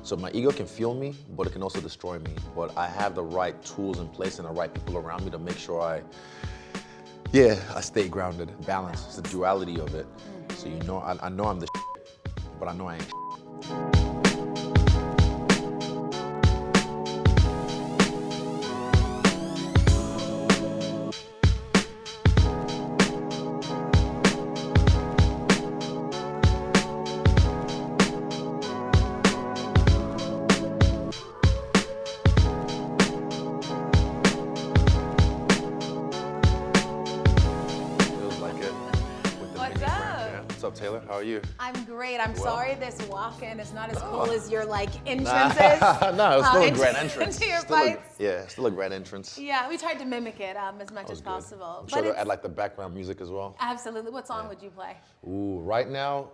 So my ego can fuel me, but it can also destroy me. But I have the right tools in place and the right people around me to make sure I stay grounded. Balance, it's the duality of it. So you know, I know I'm the but I know I ain't. What's up, Taylor? How are you? I'm great. I'm sorry this walk-in is not as cool as your entrances. No, it's still a grand entrance. Into your fights. Still a grand entrance. Yeah, we tried to mimic it as much as possible. I'm sure they'll add like the background music as well. Absolutely. What song would you play? Ooh, right now,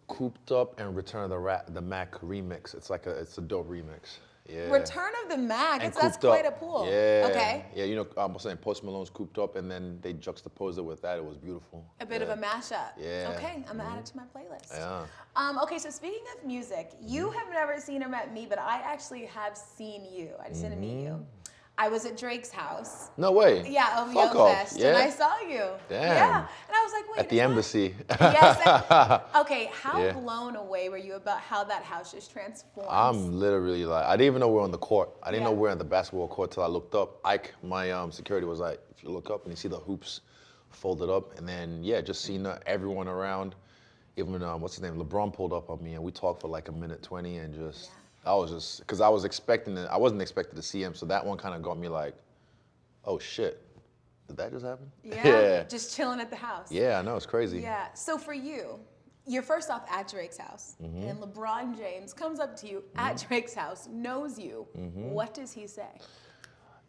Cooped Up and Return of the Mac remix. It's a dope remix. Yeah. Return of the Mac. That's Cooped quite Up. a pull. Yeah. Okay. Yeah, you know, I was saying Post Malone's Cooped Up, and then they juxtaposed it with that. It was beautiful. A bit of a mashup. Yeah. Okay, I'm gonna add it to my playlist. Yeah. Okay, so speaking of music, you have never seen or met me, but I actually have seen you. I just didn't meet you. I was at Drake's house. No way. Yeah, OVO Fuck off. Fest, Yeah. and I saw you. Damn. Yeah, and I was like, wait. At the embassy. Yes. Okay, how Yeah. blown away were you about how that house just transformed? I'm literally like, I didn't even know we were on the court. I didn't Yeah. know we were on the basketball court till I looked up. Ike, my security was like, if you look up and you see the hoops folded up, and then just seeing everyone around. Even what's his name, LeBron pulled up on me, and we talked for like a minute 20, and just I was just because I wasn't expecting to see him, so that one kind of got me like, oh shit, did that just happen? Yeah, just chilling at the house. Yeah, I know, it's crazy. Yeah, so for you, you're first off at Drake's house, and LeBron James comes up to you at Drake's house, knows you. What does he say?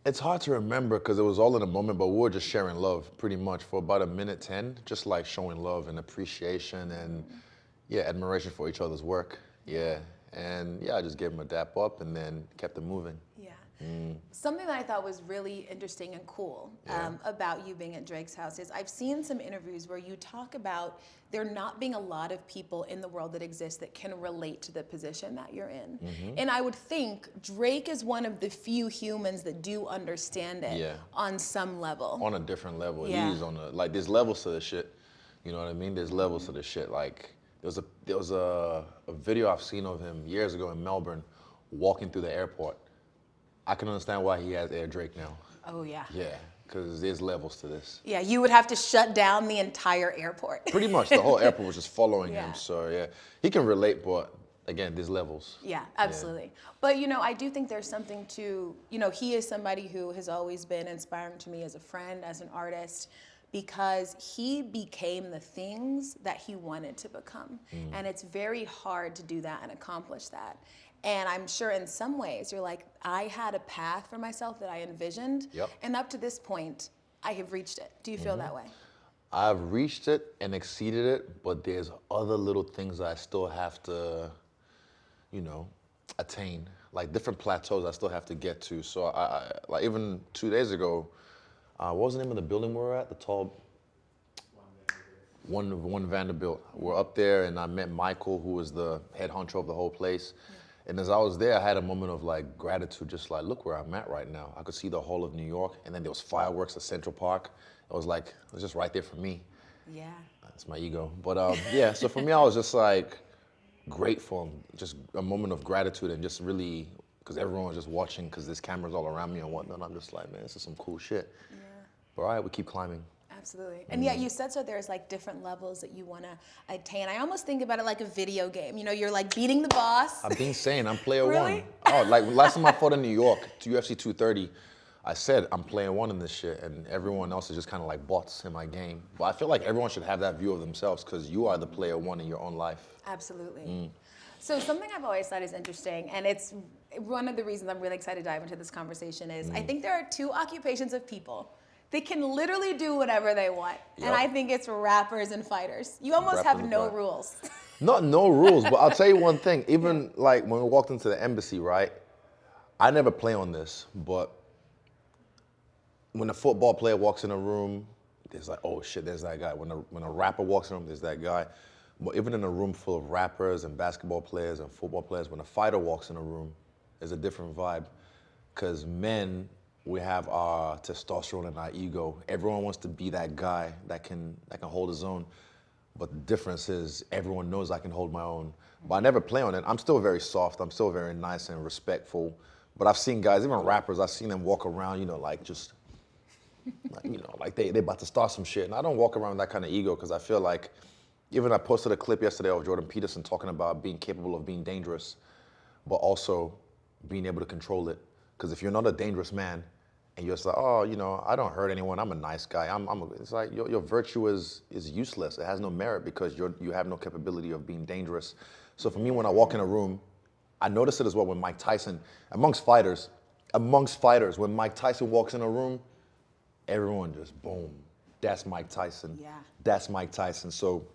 It's hard to remember because it was all in a moment, but we were just sharing love pretty much for about a minute 10, just like showing love and appreciation and admiration for each other's work. Yeah, and I just gave him a dap up and then kept it moving. Yeah. Something that I thought was really interesting and cool about you being at Drake's house is I've seen some interviews where you talk about there not being a lot of people in the world that exist that can relate to the position that you're in. And I would think Drake is one of the few humans that do understand it on some level. On a different level. Yeah. He's on there's levels to this shit. You know what I mean? There's levels to this shit. Like, there was a video I've seen of him years ago in Melbourne walking through the airport. I can understand why he has Air Drake now. Oh, yeah. Yeah, because there's levels to this. Yeah, you would have to shut down the entire airport. Pretty much, the whole airport was just following Yeah. him. So he can relate, but again, there's levels. Yeah, absolutely. But I do think there's something to, he is somebody who has always been inspiring to me as a friend, as an artist, because he became the things that he wanted to become. And it's very hard to do that and accomplish that. And I'm sure in some ways you're like, I had a path for myself that I envisioned. Yep. And up to this point, I have reached it. Do you feel that way? I've reached it and exceeded it, but there's other little things I still have to, attain. Like different plateaus I still have to get to. So I like even 2 days ago, what was the name of the building we were at? The tall One Vanderbilt. We're up there and I met Michael, who was the head honcho of the whole place. And as I was there, I had a moment of like gratitude, just like, look where I'm at right now. I could see the whole of New York, and then there was fireworks at Central Park. It was just right there for me. Yeah. That's my ego. But so for me, I was just like grateful, just a moment of gratitude and just really, because everyone was just watching, because there's cameras all around me and whatnot. I'm just like, man, this is some cool shit. Yeah. But all right, we keep climbing. Absolutely. And you said so there's like different levels that you want to attain. I almost think about it like a video game. You're like beating the boss. I'm being sane. I'm player Really? one. Oh, like last time I fought in New York, to UFC 230, I said I'm player one in this shit, and everyone else is just kind of like bots in my game. But I feel like everyone should have that view of themselves because you are the player one in your own life. Absolutely. So something I've always thought is interesting, and it's one of the reasons I'm really excited to dive into this conversation is I think there are two occupations of people. They can literally do whatever they want. Yep. And I think it's rappers and fighters. You almost Rappers have and no fighters. rules. Not no rules, but I'll tell you one thing. Even like when we walked into the embassy, right? I never play on this, but when a football player walks in a room, there's like, oh shit, there's that guy. When a rapper walks in a room, there's that guy. But even in a room full of rappers and basketball players and football players, when a fighter walks in a room, there's a different vibe. Because men, we have our testosterone and our ego. Everyone wants to be that guy that can hold his own. But the difference is everyone knows I can hold my own. But I never play on it. I'm still very soft. I'm still very nice and respectful. But I've seen guys, even rappers, I've seen them walk around, like just, like they about to start some shit. And I don't walk around with that kind of ego because I feel like, even I posted a clip yesterday of Jordan Peterson talking about being capable of being dangerous, but also being able to control it. Because if you're not a dangerous man, and you're just like, oh, I don't hurt anyone. I'm a nice guy. It's like your virtue is useless. It has no merit because you have no capability of being dangerous. So for me, when I walk in a room, I notice it as well when Mike Tyson, amongst fighters, when Mike Tyson walks in a room, everyone just boom. That's Mike Tyson. Yeah. That's Mike Tyson. So,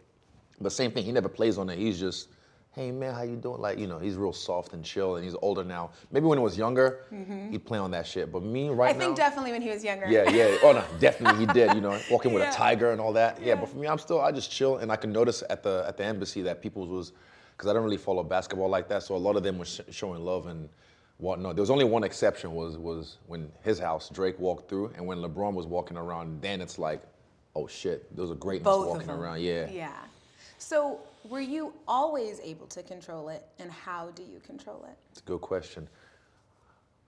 but same thing. He never plays on it. He's just, hey man, how you doing? Like, he's real soft and chill, and he's older now. Maybe when he was younger, he'd play on that shit. But me right now, I think definitely when he was younger. Yeah. Oh no, definitely he did. Walking with Yeah. a tiger and all that. Yeah. But for me, I just chill, and I can notice at the embassy that people was, because I don't really follow basketball like that, so a lot of them were showing love and whatnot. There was only one exception was when his house Drake walked through, and when LeBron was walking around. Then it's like, oh shit, there was a greatness Both of walking them. around. Yeah. Yeah. So were you always able to control it, and how do you control it? It's a good question.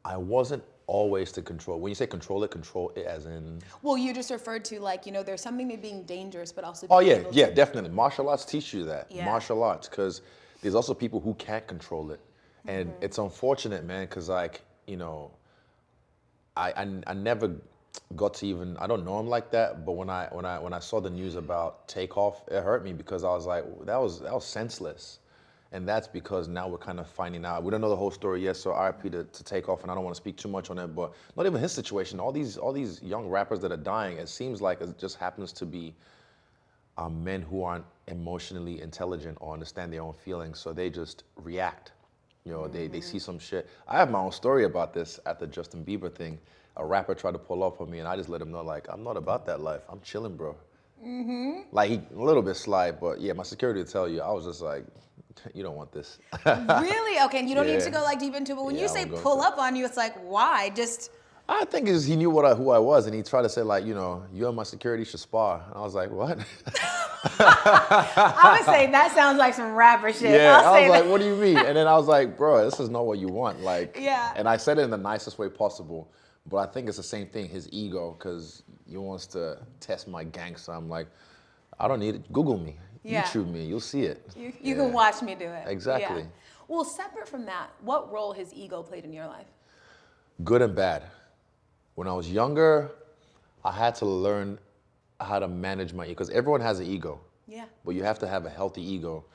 I wasn't always to control. When you say control it as in. Well, you just referred to there's something to being dangerous, but also Oh being yeah, able yeah, to... definitely. Martial arts teach you that. Yeah. Martial arts, because there's also people who can't control it, and it's unfortunate, man. Because I never got to even, I don't know him like that, but when I saw the news about Takeoff, it hurt me because I was like, that was senseless. And that's because now we're kind of finding out. We don't know the whole story yet, so RIP to Takeoff, and I don't want to speak too much on it, but not even his situation. All these young rappers that are dying, it seems like it just happens to be men who aren't emotionally intelligent or understand their own feelings, so they just react. They see some shit. I have my own story about this at the Justin Bieber thing. A rapper tried to pull up on me, and I just let him know, like, I'm not about that life. I'm chilling, bro. Like, he a little bit sly, but yeah, my security will tell you, I was just like, you don't want this. Really? Okay, and you don't need Yeah. to go deep into it, but when Yeah, you I say won't go pull into up on you, it's like, why? Just... I think he knew who I was, and he tried to say, like, you and my security should spar. And I was like, what? I would say that sounds like some rapper shit. Yeah, I'll I say was like, that. what do you mean? And then I was like, bro, this is not what you want. Like, Yeah. And I said it in the nicest way possible, but I think it's the same thing, his ego, because he wants to test my gangster. I'm like, I don't need it. Google me, Yeah. YouTube me, you'll see it. You Yeah. can watch me do it. Exactly. Yeah. Well, separate from that, what role has ego played in your life? Good and bad. When I was younger, I had to learn how to manage my ego, because everyone has an ego. Yeah. But you have to have a healthy ego.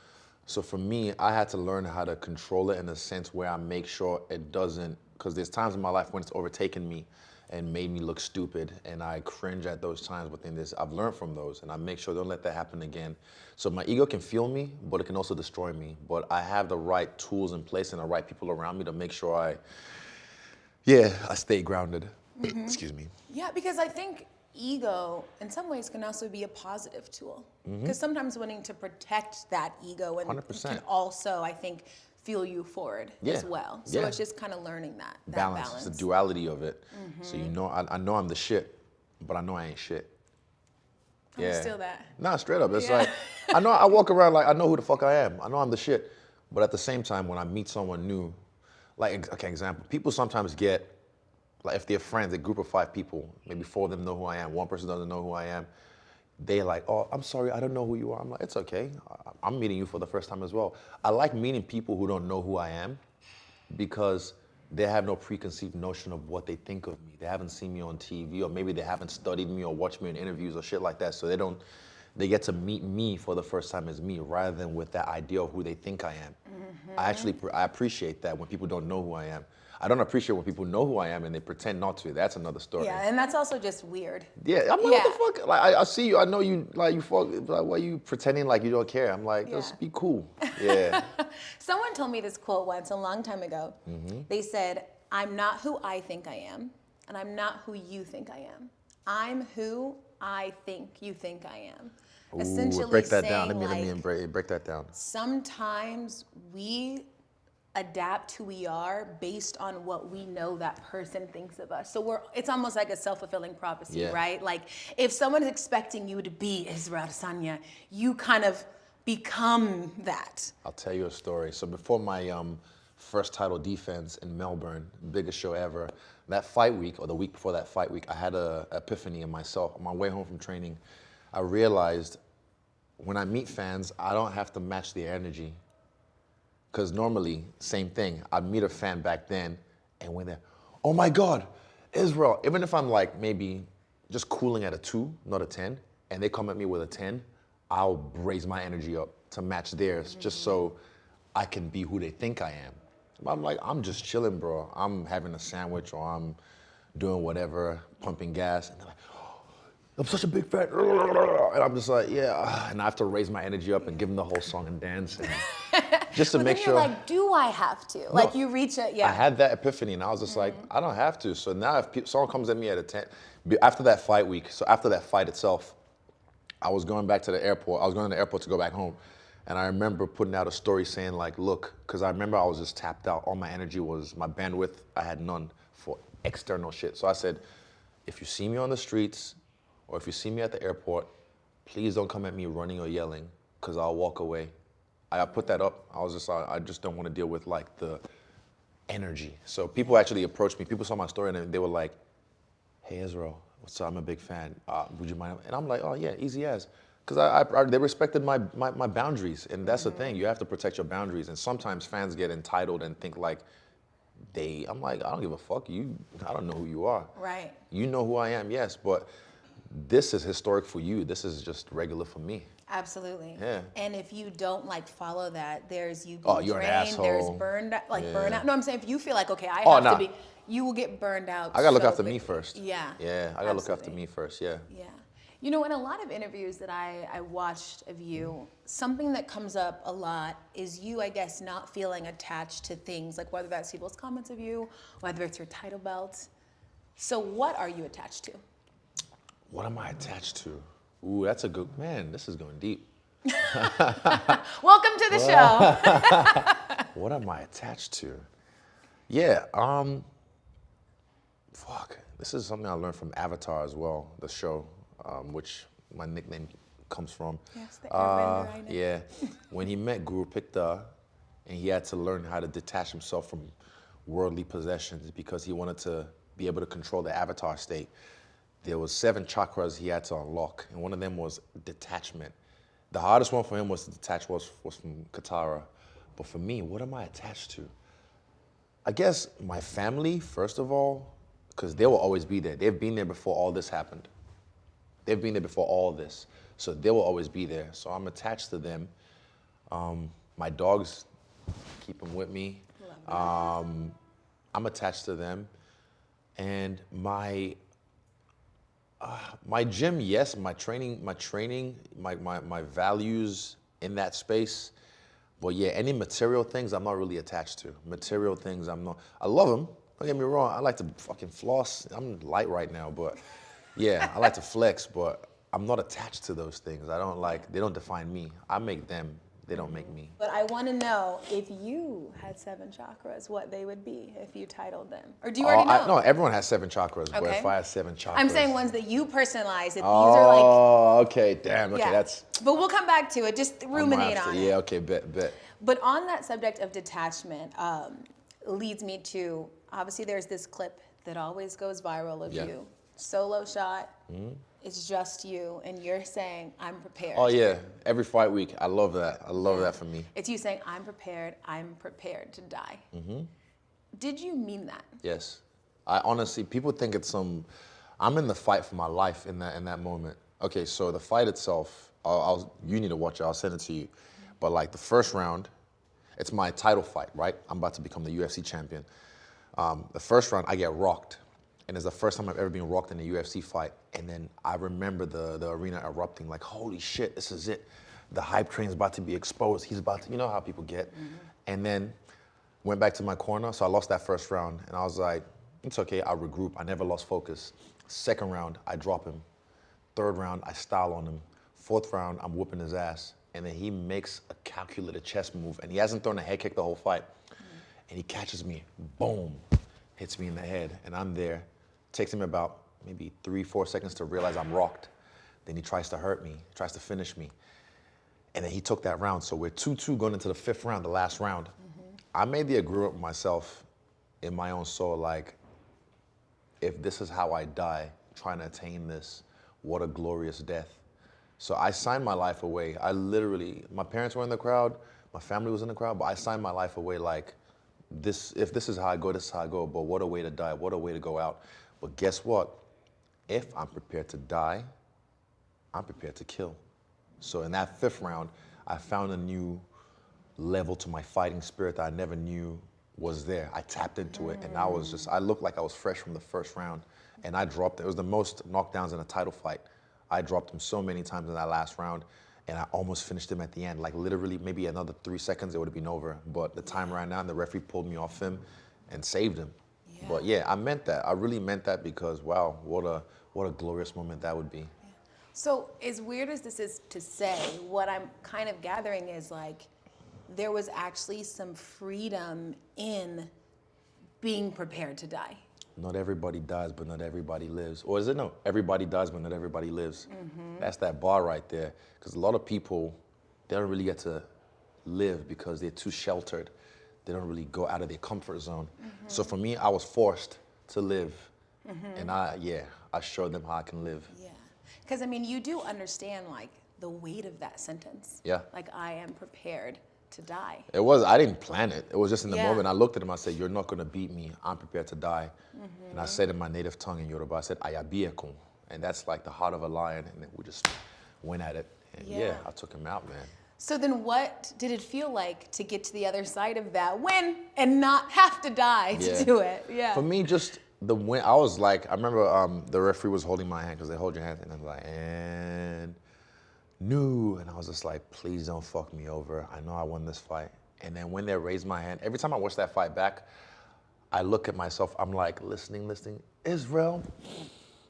So for me, I had to learn how to control it in a sense where I make sure it doesn't, because there's times in my life when it's overtaken me and made me look stupid, and I cringe at those times, but then I've learned from those, and I make sure don't let that happen again. So my ego can fuel me, but it can also destroy me. But I have the right tools in place and the right people around me to make sure I stay grounded. Excuse me. Yeah, because I think ego in some ways can also be a positive tool. Because sometimes wanting to protect that ego and 100%. can also, I think, fuel you forward as well. So it's just kind of learning that balance. It's the duality of it. So I know I'm the shit, but I know I ain't shit. I'm still that. Nah, straight up. It's Yeah. like, I know I walk around like I know who the fuck I am. I know I'm the shit. But at the same time, when I meet someone new, like, okay, example, people sometimes get, like if they're friends, a group of 5 people, maybe 4 of them know who I am, one person doesn't know who I am. They're like, oh, I'm sorry, I don't know who you are. I'm like, it's okay. I'm meeting you for the first time as well. I like meeting people who don't know who I am because they have no preconceived notion of what they think of me. They haven't seen me on TV, or maybe they haven't studied me or watched me in interviews or shit like that. So they get to meet me for the first time as me rather than with that idea of who they think I am. I appreciate that when people don't know who I am. I don't appreciate when people know who I am and they pretend not to. That's another story. Yeah, and that's also just weird. Yeah, I'm like, what the fuck? Like, I see you, I know you, like, you fuck, like, why are you pretending like you don't care? I'm like, just be cool. Yeah. Someone told me this quote once a long time ago. They said, I'm not who I think I am, and I'm not who you think I am. I'm who I think you think I am. essentially break that saying down. Let like, me break that down. sometimes we adapt who we are based on what we know that person thinks of us. So it's almost like a self-fulfilling prophecy, Yeah. right? Like if someone is expecting you to be Israel Adesanya, you kind of become that. I'll tell you a story. So before my first title defense in Melbourne, biggest show ever, that fight week or the week before that fight week, I had a epiphany in myself. On my way home from training, I realized when I meet fans, I don't have to match their energy. Because normally, same thing. I'd meet a fan back then, and when they're, oh my God, Israel. Even if I'm like maybe just cooling at a 2, not a 10, and they come at me with a 10, I'll raise my energy up to match theirs, just so I can be who they think I am. I'm like, I'm just chilling, bro. I'm having a sandwich or I'm doing whatever, pumping gas, and they're like, I'm such a big fan. And I'm just like, yeah. And I have to raise my energy up and give them the whole song and dance. And just to But make then sure. you're like, do I have to? Like you reach it, yeah. I had that epiphany and I was just like, I don't have to. So now if someone comes at me at a 10, after that fight week, so after that fight itself, I was going back to the airport. I was going to the airport to go back home. And I remember putting out a story saying like, look, because I remember I was just tapped out. All my energy was, my bandwidth, I had none for external shit. So I said, if you see me on the streets, or if you see me at the airport, please don't come at me running or yelling, because I'll walk away. I put that up. I was just, I just don't want to deal with like the energy. So people actually approached me. People saw my story and they were like, hey, Israel, what's up? I'm a big fan. Would you mind? And I'm like, oh yeah, easy as. Because they respected my boundaries. And that's the thing. You have to protect your boundaries. And sometimes fans get entitled and think like, I'm like, I don't give a fuck. I don't know who you are. Right. You know who I am, yes, but this is historic for you. This is just regular for me. Absolutely. Yeah. And if you don't like follow that, there's you Oh, being you're an drained, there's asshole. burnout. No, I'm saying if you feel like, okay, I Oh, have nah. to be, you will get burned out. I gotta look so after me quickly. first. Yeah. Yeah, I gotta look after Absolutely. me first, yeah. Yeah. You know, in a lot of interviews that I watched of you, something that comes up a lot is you, I guess, not feeling attached to things, like whether that's people's comments of you, whether it's your title belt. So what are you attached to? What am I attached to? Ooh, that's a good, man, this is going deep. Welcome to the show. What am I attached to? Yeah, this is something I learned from Avatar as well, the show, which my nickname comes from. Yes, the Airbender, I know. Yeah, when he met Guru Pikta, and he had to learn how to detach himself from worldly possessions because he wanted to be able to control the Avatar state. There was 7 chakras he had to unlock, and one of them was detachment. The hardest one for him was to detach was from Katara. But for me, what am I attached to? I guess my family, first of all, because they will always be there. They've been there before all this happened. They've been there before all this. So they will always be there. So I'm attached to them. My dogs, keep them with me. I'm attached to them. And my gym, yes, my training, my values in that space. But yeah, any material things I'm not really attached to. Material things I'm not. I love them. Don't get me wrong. I like to fucking floss. I'm light right now, but yeah, I like to flex. But I'm not attached to those things. They don't define me. I make them. They don't make me. But I want to know if you had 7 chakras, what they would be if you titled them. Or do you already know? No, everyone has 7 chakras. But Okay. if I had 7 chakras, I'm saying ones that you personalize. If these are like, oh, okay, damn. Okay, yeah. that's. But we'll come back to it. Just ruminate on it. Yeah, okay, bet. But on that subject of detachment, leads me to, obviously there's this clip that always goes viral of Yeah. you. Solo shot. It's just you, and you're saying, I'm prepared. Oh yeah, every fight week. I love that. I love that for me. It's you saying, I'm prepared to die. Did you mean that? Yes. I honestly, people think it's I'm in the fight for my life in that moment. Okay, so the fight itself, you need to watch it. I'll send it to you. But like the first round, it's my title fight, right? I'm about to become the UFC champion. The first round, I get rocked. And it's the first time I've ever been rocked in a UFC fight. And then I remember the arena erupting like, holy shit, this is it. The hype train's about to be exposed. He's about to, you know how people get. And then went back to my corner. So I lost that first round. And I was like, it's okay, I'll regroup. I never lost focus. Second round, I drop him. Third round, I style on him. Fourth round, I'm whooping his ass. And then he makes a calculated chest move. And he hasn't thrown a head kick the whole fight. And he catches me, boom, hits me in the head. And I'm there. Takes him about maybe 3-4 seconds to realize I'm rocked. Then he tries to hurt me, tries to finish me. And then he took that round. So we're 2-2 going into the fifth round, the last round. I made the agreement with myself in my own soul, like, if this is how I die, trying to attain this, what a glorious death. So I signed my life away. I literally, my parents were in the crowd, my family was in the crowd, but I signed my life away like, if this is how I go, this is how I go, but what a way to die, what a way to go out. But guess what? If I'm prepared to die, I'm prepared to kill. So in that fifth round, I found a new level to my fighting spirit that I never knew was there. I tapped into it, and I looked like I was fresh from the first round, and I dropped it. It was the most knockdowns in a title fight. I dropped him so many times in that last round, and I almost finished him at the end. Like literally, maybe another 3 seconds, it would have been over. But the time ran out, and the referee pulled me off him and saved him. Yeah. But yeah, I meant that. I really meant that because wow, what a glorious moment that would be. So as weird as this is to say, what I'm kind of gathering is like, there was actually some freedom in being prepared to die. Not everybody dies, but not everybody lives. Or is it no? Everybody dies, but not everybody lives. That's that bar right there. Because a lot of people, they don't really get to live because they're too sheltered. They don't really go out of their comfort zone. So for me, I was forced to live. And I showed them how I can live. Yeah. Because I mean, you do understand like the weight of that sentence. Yeah. Like, I am prepared to die. I didn't plan it. It was just in the Yeah. moment. I looked at him, I said, you're not gonna beat me. I'm prepared to die. And I said in my native tongue in Yoruba, I said, Ayabiekun. And that's like the heart of a lion. And then we just went at it. And Yeah. I took him out, man. So then what did it feel like to get to the other side of that win and not have to die to Yeah. do it? Yeah. For me, just the win, I was like, I remember the referee was holding my hand because they hold your hand. And I'm like, and no. And I was just like, please don't fuck me over. I know I won this fight. And then when they raised my hand, every time I watch that fight back, I look at myself, I'm like, listening, Israel.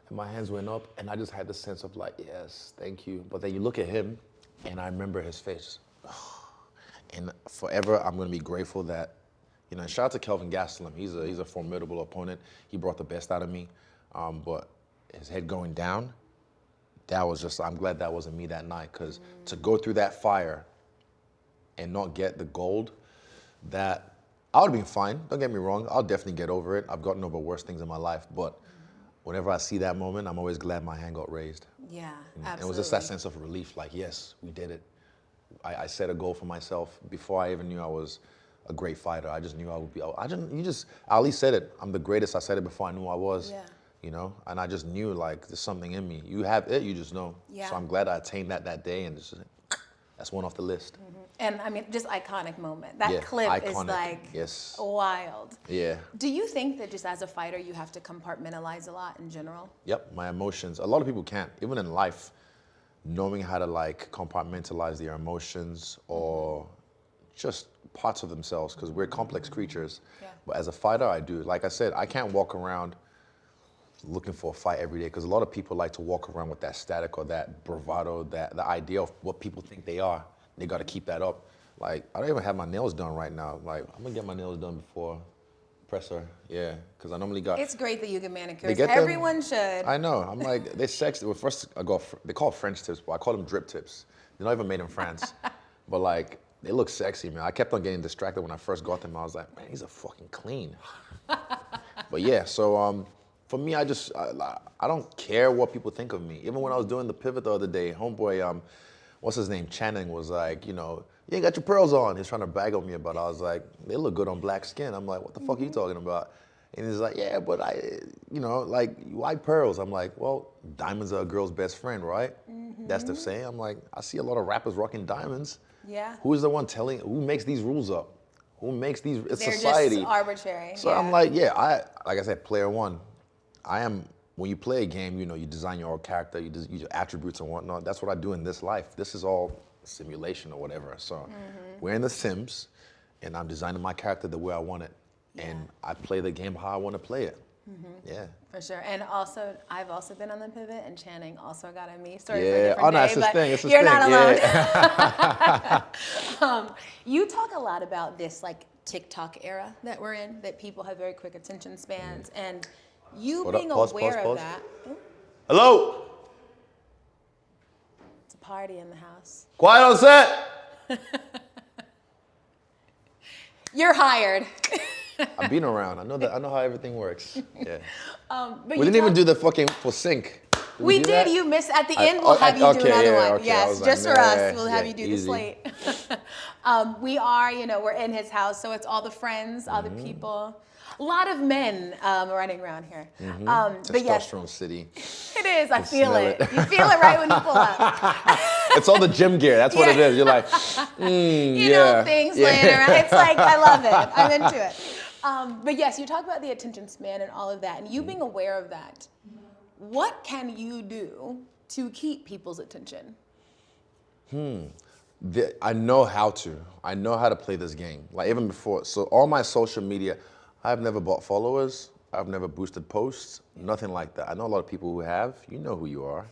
And my hands went up, and I just had the sense of like, yes, thank you. But then you look at him, and I remember his face. And forever, I'm gonna be grateful that, you know, shout out to Kelvin Gastelum. He's a formidable opponent. He brought the best out of me. But his head going down, that was just, I'm glad that wasn't me that night, because to go through that fire and not get the gold, that I would have been fine. Don't get me wrong. I'll definitely get over it. I've gotten over worse things in my life, but whenever I see that moment, I'm always glad my hand got raised. Yeah, And absolutely. it was just that sense of relief, like, yes, we did it. I set a goal for myself before I even knew I was a great fighter. I just knew I would be. Ali said it. I'm the greatest. I said it before I knew I was. Yeah. You know, and I just knew like there's something in me. You have it, you just know. Yeah. So I'm glad I attained that day, and that's one off the list. And I mean, just iconic moment. That Yeah, clip is iconic. like Yes. wild. Yeah. Do you think that just as a fighter, you have to compartmentalize a lot in general? Yep, my emotions. A lot of people can't. Even in life, knowing how to like compartmentalize their emotions or just parts of themselves, because we're complex creatures. Yeah. But as a fighter, I do. Like I said, I can't walk around looking for a fight every day, because a lot of people like to walk around with that static or that bravado, that the idea of what people think they are. They got to keep that up. Like, I don't even have my nails done right now. Like, I'm gonna get my nails done before presser. Yeah, because I normally got. It's great that you get manicures. They get them- Everyone should. I know. I'm like, they're sexy. Well, first they call French tips, but I call them drip tips. They're not even made in France, but like they look sexy, man. I kept on getting distracted when I first got them. I was like, man, these are fucking clean. But yeah, so for me, I don't care what people think of me. Even when I was doing the pivot the other day, homeboy, what's his name, Channing, was like, you know, you ain't got your pearls on. He's trying to brag on me about it. I was like, they look good on black skin. I'm like, what the fuck are you talking about? And he's like, yeah, but why pearls? I'm like, well, diamonds are a girl's best friend, right? That's the saying. I'm like, I see a lot of rappers rocking diamonds. Yeah. Who is the one who makes these rules up? Who makes these, it's They're society. just arbitrary. So I'm like, like I said, player one, when you play a game, you know, you design your own character, you use your attributes and whatnot. That's what I do in this life. This is all simulation or whatever. So we're in The Sims, and I'm designing my character the way I want it. And I play the game how I want to play it. Yeah. For sure. And also, I've also been on the pivot, and Channing also got on me. Story for a Yeah. different Oh, no, day, it's his but thing. It's his you're thing. not alone. Yeah. You talk a lot about this like TikTok era that we're in, that people have very quick attention spans, and you Hold up. being Pause, aware pause, of pause. that. Oh, Hello. it's a party in the house. Quiet on set. You're hired. I've been around. I know that. I know how everything works. Yeah. But We you didn't even talk- do the fucking for sync. We do did. that? You missed at the I- end. We'll oh, have you do okay, another yeah, one. okay. I Yes, was just like, for us. nah, We'll have yeah, you do the easy. slate. We are, we're in his house, so it's all the friends, all the Mm-hmm. people. A lot of men running around here. But yes, Testosterone city. it is. I feel smell it. it. You feel it right when you pull up. It's all the gym gear. That's what it Yeah. is. You're like, You yeah. know, things Yeah. laying around. It's like, I love it. I'm into it. But yes, you talk about the attention span and all of that, and you being aware of that. What can you do to keep people's attention? I know how to. I know how to play this game. Like even before, so all my social media, I've never bought followers. I've never boosted posts. Nothing like that. I know a lot of people who have. You know who you are.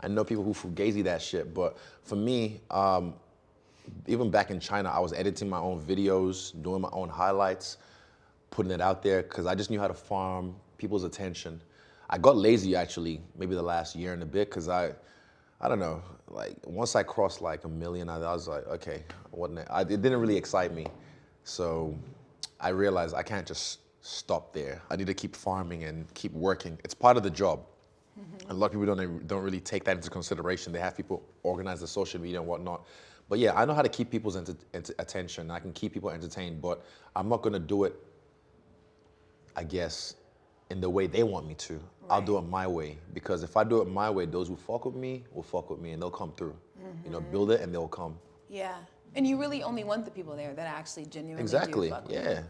I know people who fugazi that shit. But for me, even back in China, I was editing my own videos, doing my own highlights, putting it out there because I just knew how to farm people's attention. I got lazy actually, maybe the last year and a bit, because I don't know, like once I crossed like 1 million, I was like, okay, it didn't really excite me. So I realized I can't just stop there. I need to keep farming and keep working. It's part of the job. A lot of people don't really take that into consideration. They have people organize the social media and whatnot. But yeah, I know how to keep people's attention. I can keep people entertained, but I'm not gonna do it, I guess, in the way they want me to. Right. I'll do it my way, because if I do it my way, those who fuck with me will fuck with me and they'll come through. Build it and they'll come. Yeah. And you really only want the people there that actually genuinely Exactly, do fuck with you. yeah.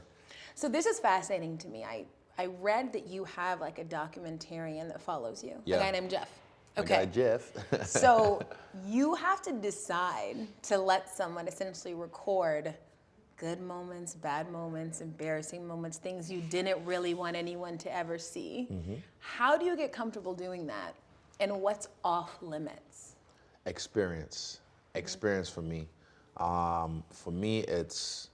So this is fascinating to me. I read that you have like a documentarian that follows you, Yeah. a guy named Jeff. My Okay. guy Jeff. So you have to decide to let someone essentially record good moments, bad moments, embarrassing moments, things you didn't really want anyone to ever see. How do you get comfortable doing that? And what's off limits? Experience for me. For me, it's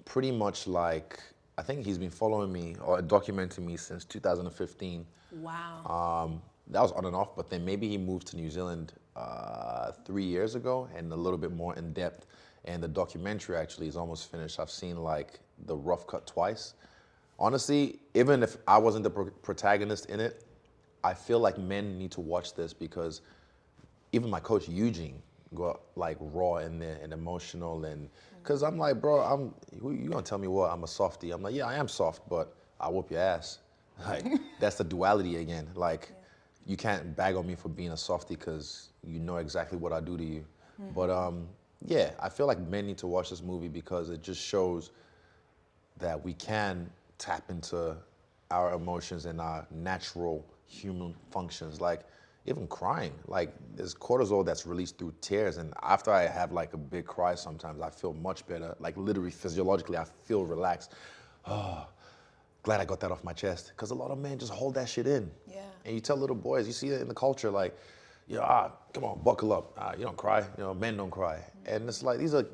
pretty much like, I think he's been following me or documenting me since 2015. Wow. That was on and off, but then maybe he moved to New Zealand 3 years ago and a little bit more in depth. And the documentary actually is almost finished. I've seen like the rough cut twice. Honestly, even if I wasn't the protagonist in it, I feel like men need to watch this, because even my coach Eugene got like raw in there and emotional, and because I'm like, bro, you gonna tell me what? I'm a softie. I'm like, yeah, I am soft, but I whoop your ass. Like that's the duality again. Like you can't bag on me for being a softie because you know exactly what I do to you. But yeah, I feel like men need to watch this movie because it just shows that we can tap into our emotions and our natural human functions. Like even crying, like there's cortisol that's released through tears, and after I have like a big cry sometimes I feel much better. Like literally physiologically I feel relaxed. Oh, glad I got that off my chest, because a lot of men just hold that shit in. Yeah. And you tell little boys, you see it in the culture, like, come on, buckle up. You don't cry. Men don't cry. And it's like, these are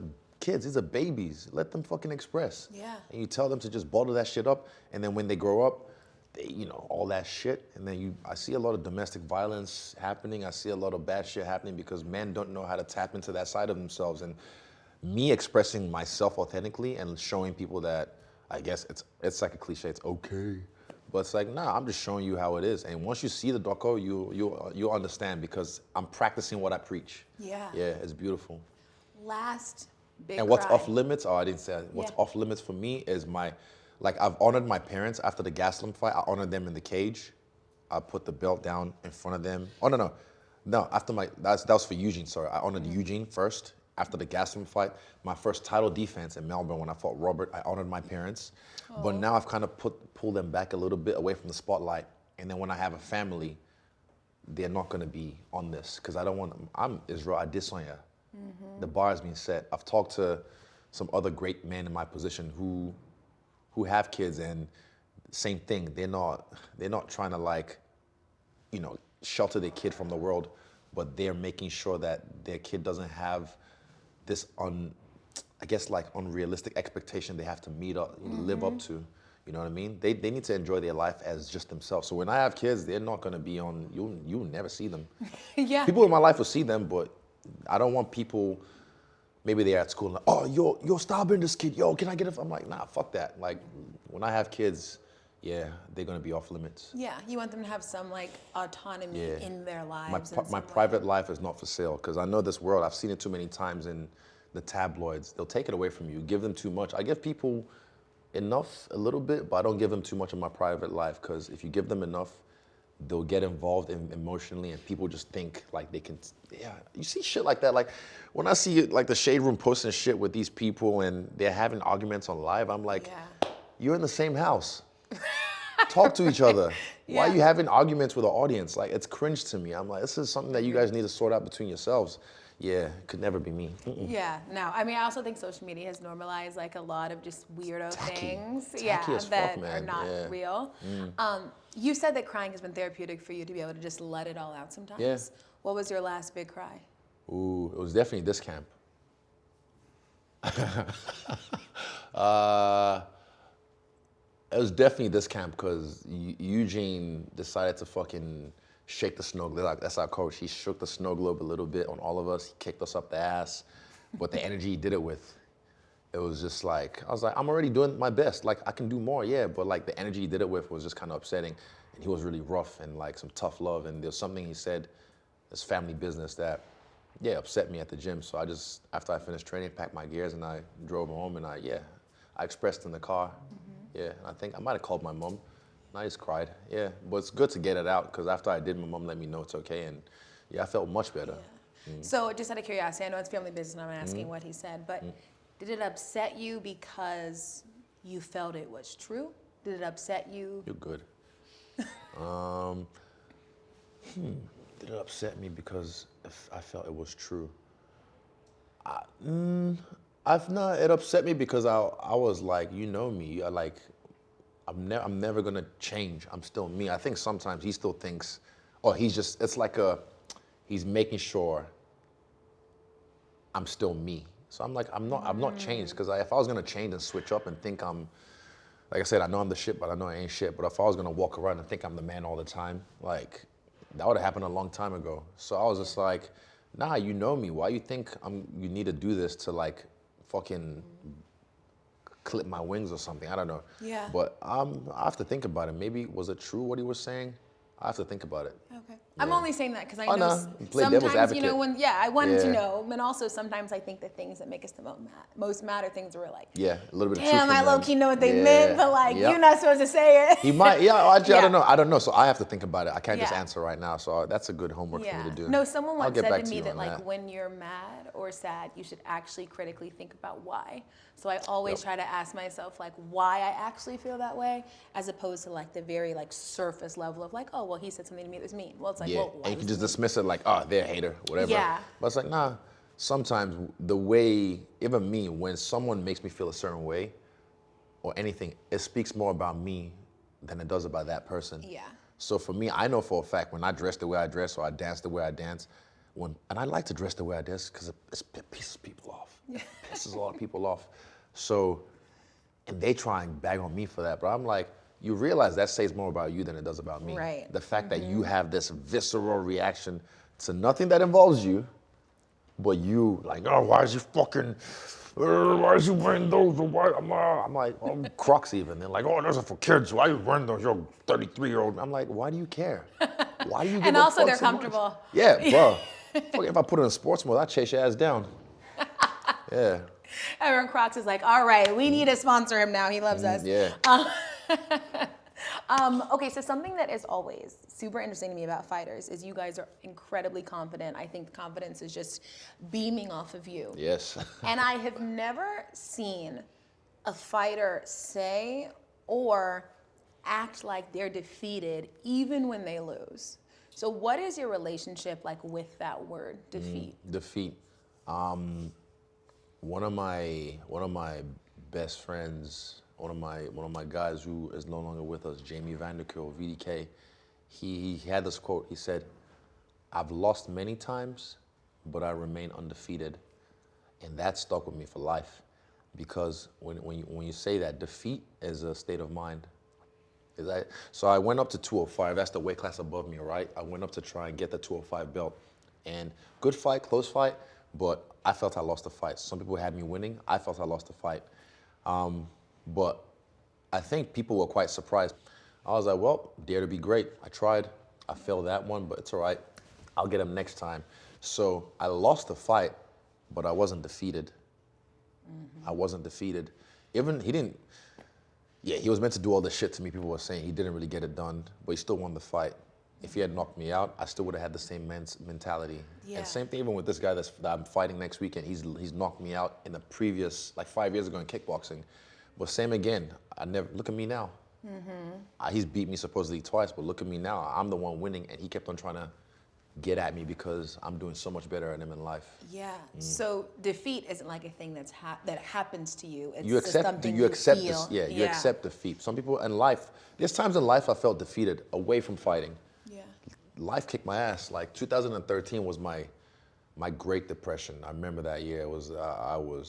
kids, these are babies. Let them fucking express. Yeah. And you tell them to just bottle that shit up, and then when they grow up, they, all that shit. And then I see a lot of domestic violence happening. I see a lot of bad shit happening because men don't know how to tap into that side of themselves. And me expressing myself authentically and showing people that, I guess it's like a cliche, it's okay. But it's like, nah, I'm just showing you how it is. And once you see the doco, you'll understand, because I'm practicing what I preach. Yeah. Yeah, it's beautiful. Last big And what's cry. off limits, I didn't say that. What's Yeah. off limits for me is I've honored my parents after the Gaslam fight. I honored them in the cage. I put the belt down in front of them. Oh, no, after that was for Eugene, sorry. I honored Eugene first. After the Gaslam fight, my first title defense in Melbourne when I fought Robert, I honored my parents. But now I've kind of pulled them back a little bit away from the spotlight. And then when I have a family, they're not going to be on this, because I don't want them. I'm Israel Adesanya. The bar has been set. I've talked to some other great men in my position who have kids, and same thing. They're not trying to like, shelter their kid from the world, but they're making sure that their kid doesn't have this unrealistic expectation they have to live up to. You know what I mean? They need to enjoy their life as just themselves. So when I have kids, they're not gonna be on. You'll never see them. Yeah. People in my life will see them, but I don't want people. Maybe they're at school and like, oh, you're stopping this kid. Yo, can I get it? I'm like, nah, fuck that. Like, when I have kids, yeah, they're gonna be off limits. Yeah, you want them to have some like autonomy Yeah. in their lives. My private life is not for sale because I know this world. I've seen it too many times in the tabloids. They'll take it away from you. Give them too much. I give people enough, a little bit, but I don't give them too much of my private life because if you give them enough, they'll get involved emotionally, and people just think like they can. Yeah, you see shit like that. Like when I see like the Shade Room posting shit with these people and they're having arguments on live, I'm like, Yeah. you're in the same house. Talk to each other. Why are Yeah. you having arguments with the audience? Like, it's cringe to me. I'm like, this is something that you guys need to sort out between yourselves. Yeah, it could never be me. Yeah, no. I mean, I also think social media has normalized like a lot of just weirdo things. Tacky Yeah, as fuck, that are man. not Yeah. real. You said that crying has been therapeutic for you to be able to just let it all out sometimes. Yeah. What was your last big cry? Ooh, it was definitely this camp. It was definitely this camp because Eugene decided to fucking shake the snow globe. Like, that's our coach. He shook the snow globe a little bit on all of us. He kicked us up the ass. But the energy he did it with, it was just like, I was like, I'm already doing my best. Like, I can do more, yeah. But like the energy he did it with was just kind of upsetting. And he was really rough and like some tough love. And there's something he said, this family business that, yeah, upset me at the gym. So I just, after I finished training, packed my gears and I drove home and I expressed in the car. Yeah, and I think I might have called my mom. And I just cried. Yeah, but it's good to get it out because after I did, my mom let me know it's okay. And yeah, I felt much better. So just out of curiosity, I know it's family business and I'm asking what he said, but did it upset you because you felt it was true? Did it upset you? You're good. Did it upset me because I felt it was true? It upset me because I was like, you know me, I'm never gonna change. I'm still me. I think sometimes he still thinks, it's like he's making sure I'm still me. So I'm like, I'm not changed because if I was gonna change and switch up and think like I said, I know I'm the shit, but I know I ain't shit. But if I was gonna walk around and think I'm the man all the time, like that would have happened a long time ago. So I was just like, nah, you know me. Why you think you need to do this to like fucking clip my wings or something? I don't know. Yeah. But I have to think about it. Maybe was it true what he was saying? I have to think about it. Okay. I'm only saying that because I Oh, know no. Play devil's sometimes, you know, advocate. I wanted to Yeah. know. And also sometimes I think the things that make us the most mad are things where we're like, Yeah, a little bit of damn, truth I in low them. key know what they Yeah. meant, but like, Yep. you're not supposed to say it. He might, actually, Yeah. I don't know. So I have to think about it. I can't just Yeah. answer right now. So that's a good homework for me to do. No, someone I'll once get said back to me you that on like when you're mad or sad, you should actually critically think about why. So I always try to ask myself like why I actually feel that way, as opposed to like the very like surface level of like, oh well, he said something to me that was mean. Well, it's like, Yeah, well, why and you was can it just mean? dismiss it like, oh, they're a hater, whatever. Yeah. But it's like, nah, sometimes the way, even me, when someone makes me feel a certain way or anything, it speaks more about me than it does about that person. Yeah. So for me, I know for a fact when I dress the way I dress or I dance the way I dance, and I like to dress the way I dance because it pisses people off. It pisses a lot of people off. So, and they try and bag on me for that, but I'm like, you realize that says more about you than it does about me. Right. The fact that you have this visceral reaction to nothing that involves you, but you like, oh, why is you wearing those? Or why? I'm like, oh, Crocs even. They're like, oh, those are for kids. Why are you wearing those? You're a 33-year-old. I'm like, why do you care? Why do you give And a also fuck they're so much? comfortable. Yeah, bro. Fuck, if I put it in sports mode, I'd chase your ass down. Yeah. Aaron Crocs is like, all right, we need to sponsor him now. He loves us. Yeah. Okay, so something that is always super interesting to me about fighters is you guys are incredibly confident. I think the confidence is just beaming off of you. Yes. And I have never seen a fighter say or act like they're defeated even when they lose. So what is your relationship like with that word, defeat? Defeat. One of my best friends, one of my guys who is no longer with us, Jamie Vanderkill, VDK, he had this quote. He said, "I've lost many times, but I remain undefeated," and that stuck with me for life, because when you say that, defeat is a state of mind. So I went up to 205. That's the weight class above me, right? I went up to try and get the 205 belt, and good fight, close fight, but I felt I lost the fight. Some people had me winning. I felt I lost the fight. But I think people were quite surprised. I was like, well, dare to be great. I tried. I failed that one, but it's all right. I'll get him next time. So I lost the fight, but I wasn't defeated. I wasn't defeated. Even he didn't. Yeah, he was meant to do all the shit to me. People were saying he didn't really get it done, but he still won the fight. If he had knocked me out, I still would have had the same mentality. Yeah. And same thing even with this guy that I'm fighting next weekend. He's knocked me out in the previous, like 5 years ago in kickboxing. But same again. Look at me now. He's beat me supposedly twice, but look at me now. I'm the one winning, and he kept on trying to get at me because I'm doing so much better than him in life. Yeah. So defeat isn't like a thing that happens to you. It's You just accept, something you accept feel. this, yeah, you accept defeat. Some people in life, there's times in life I felt defeated away from fighting. Yeah. Life kicked my ass. Like 2013 was my Great Depression. I remember that year. It was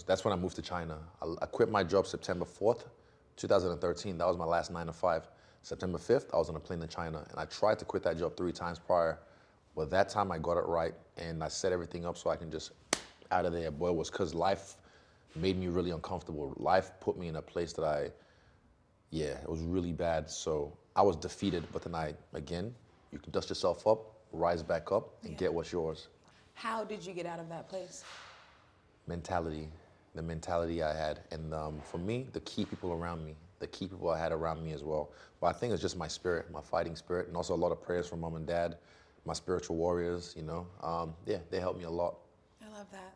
that's when I moved to China. I quit my job September 4th, 2013. That was my last 9 to 5. September 5th, I was on a plane to China, and I tried to quit that job 3 times prior, but that time I got it right, and I set everything up so I can just out of there. Boy, it was because life made me really uncomfortable. Life put me in a place that it was really bad. So I was defeated, but then again, you can dust yourself up, rise back up, and get what's yours. How did you get out of that place? Mentality, the mentality I had. And for me, the key people around me, the key people I had around me as well. But I think it's just my spirit, my fighting spirit, and also a lot of prayers from mom and dad, my spiritual warriors, they helped me a lot. I love that.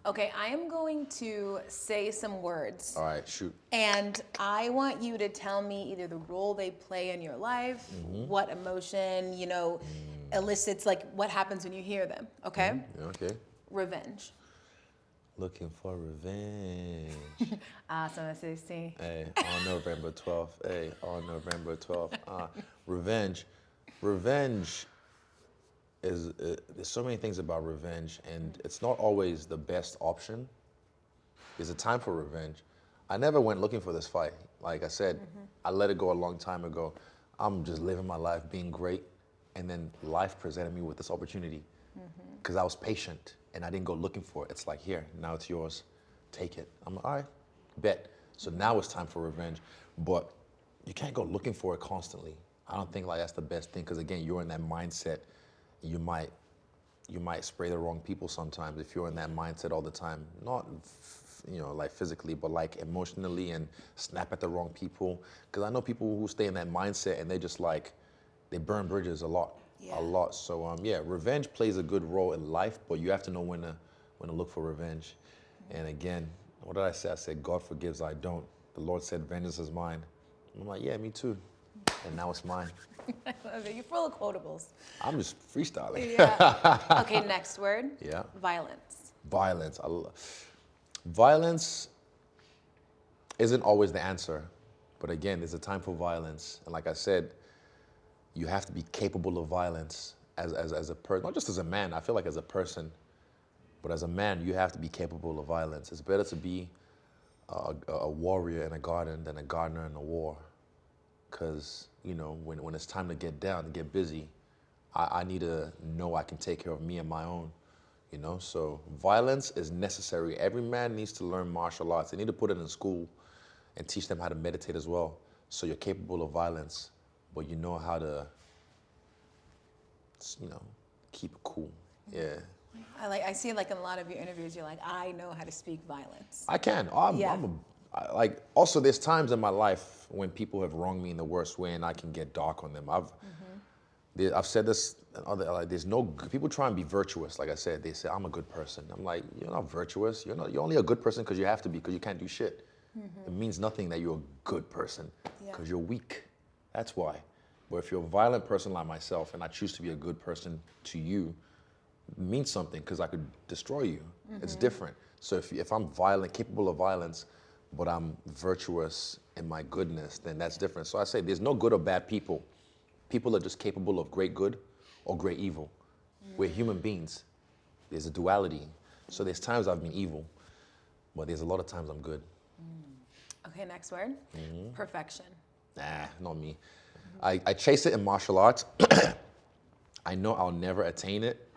Okay, I am going to say some words. All right, shoot. And I want you to tell me either the role they play in your life, what emotion, elicits, like what happens when you hear them, okay? Yeah, okay. Revenge. Looking for revenge. So let's see. Hey, on November 12th. Hey, on November 12th. Revenge. Revenge is, there's so many things about revenge, and it's not always the best option. There's a time for revenge. I never went looking for this fight. Like I said, I let it go a long time ago. I'm just living my life, being great, and then life presented me with this opportunity because I was patient and I didn't go looking for it. It's like, here, now it's yours. Take it. I'm like, all right, bet. So now it's time for revenge. But you can't go looking for it constantly. I don't think like that's the best thing, because again, you're in that mindset. You might spray the wrong people sometimes if you're in that mindset all the time. Not like physically, but like emotionally, and snap at the wrong people. Because I know people who stay in that mindset and they just like, they burn bridges a lot. Yeah. A lot. So revenge plays a good role in life, but you have to know when to look for revenge. And again, what did I say? I said, God forgives, I don't. The Lord said, vengeance is mine. I'm like, yeah, me too. And now it's mine. I love it. You're full of quotables. I'm just freestyling. Yeah. Okay, next word. Yeah. Violence. Violence. Violence isn't always the answer. But again, there's a time for violence. And like I said, you have to be capable of violence as a person, not just as a man. I feel like as a person, but as a man, you have to be capable of violence. It's better to be a warrior in a garden than a gardener in a war. Because, when it's time to get down and get busy, I need to know I can take care of me and my own, So violence is necessary. Every man needs to learn martial arts. They need to put it in school and teach them how to meditate as well. So you're capable of violence, but you know how to, keep it cool. Yeah. I see like in a lot of your interviews, you're like, I know how to speak violence. I can. Also, there's times in my life when people have wronged me in the worst way, and I can get dark on them. I've said this. There's no people try and be virtuous. Like I said, they say I'm a good person. I'm like, you're not virtuous. You're only a good person because you have to be, because you can't do shit. It means nothing that you're a good person because you're weak. That's why. But if you're a violent person like myself, and I choose to be a good person to you, it means something, because I could destroy you. It's different. So if I'm violent, capable of violence, but I'm virtuous in my goodness, then that's different. So I say there's no good or bad people. People are just capable of great good or great evil. We're human beings. There's a duality. So there's times I've been evil, but there's a lot of times I'm good. Okay, next word. Perfection. Nah, not me. I chase it in martial arts. I know I'll never attain it,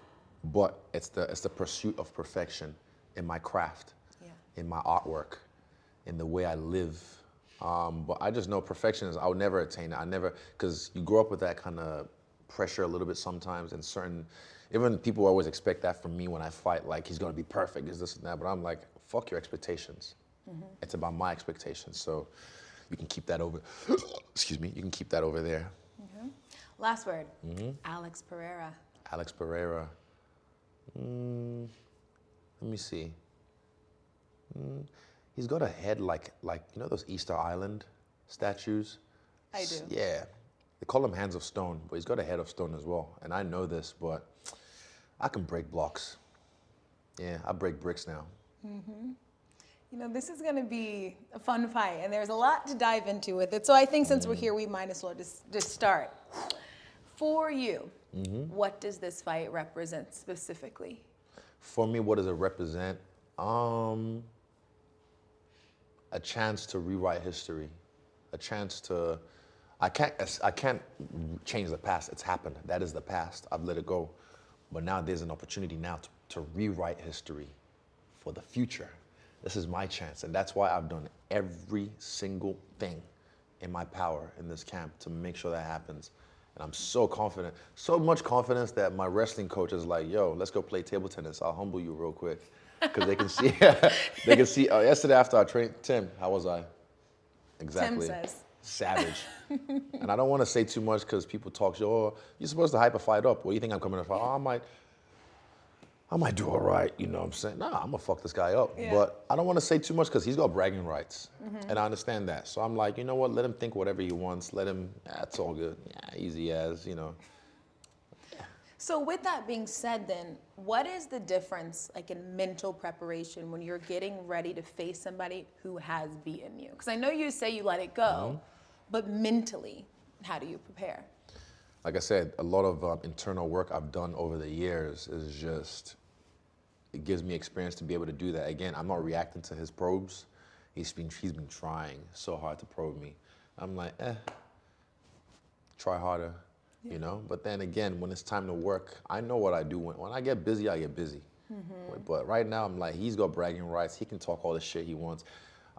but it's the pursuit of perfection in my craft, in my artwork, in the way I live. But I just know perfection is I'll never attain it. I never, because you grow up with that kind of pressure a little bit sometimes, and even people always expect that from me when I fight, like he's gonna be perfect, this and that. But I'm like, fuck your expectations. It's about my expectations. So you can keep that over. Excuse me. You can keep that over there. Last word. Alex Pereira. Alex Pereira. Let me see. He's got a head like you know those Easter Island statues? I do. Yeah. They call them hands of stone, but he's got a head of stone as well. And I know this, but I can break blocks. Yeah, I break bricks now. You know, this is going to be a fun fight, and there's a lot to dive into with it. So I think since we're here, we might as well just start. For you, what does this fight represent specifically? For me, what does it represent? A chance to rewrite history, a chance to. I can't change the past. It's happened. That is the past. I've let it go. But now there's an opportunity now to rewrite history for the future. This is my chance, and that's why I've done every single thing in my power in this camp to make sure that happens. And I'm so confident, so much confidence that my wrestling coach is like, "Yo, let's go play table tennis. I'll humble you real quick," because they can see. They can see. Yesterday after I trained Tim, how was I? Exactly. Tim says. Savage. And I don't want to say too much because people talk, "Oh, you're supposed to hype a fight up. What do you think I'm coming to fight? Oh, I might do all right, you know what I'm saying? Nah, I'm gonna fuck this guy up. Yeah. But I don't want to say too much because he's got bragging rights. And I understand that. So I'm like, you know what? Let him think whatever he wants. Let him, it's all good. Yeah, easy as, you know. So with that being said then, what is the difference like in mental preparation when you're getting ready to face somebody who has beaten you? Because I know you say you let it go, but mentally, how do you prepare? Like I said, a lot of internal work I've done over the years is just, it gives me experience to be able to do that. Again, I'm not reacting to his probes. He's been trying so hard to probe me. I'm like, try harder, you know? But then again, when it's time to work, I know what I do. When I get busy, I get busy. But right now, I'm like, he's got bragging rights. He can talk all the shit he wants.